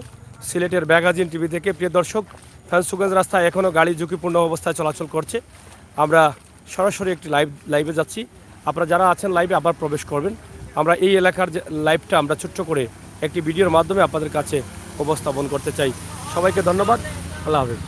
সিলেটের ম্যাগাজিন টিভি থেকে। প্রিয় দর্শক, ফেন্সুগঞ্জ রাস্তায় এখনও গাড়ি ঝুঁকিপূর্ণ অবস্থায় চলাচল করছে। আমরা সরাসরি একটি লাইভে যাচ্ছি, আপনারা যারা আছেন লাইভে আবার প্রবেশ করবেন। আমরা এই এলাকার যে লাইভটা আমরা ছোট্ট করে একটি ভিডিওর মাধ্যমে আপনাদের কাছে উপস্থাপন করতে চাই। সবাইকে ধন্যবাদ, আল্লাহ হাফেজ।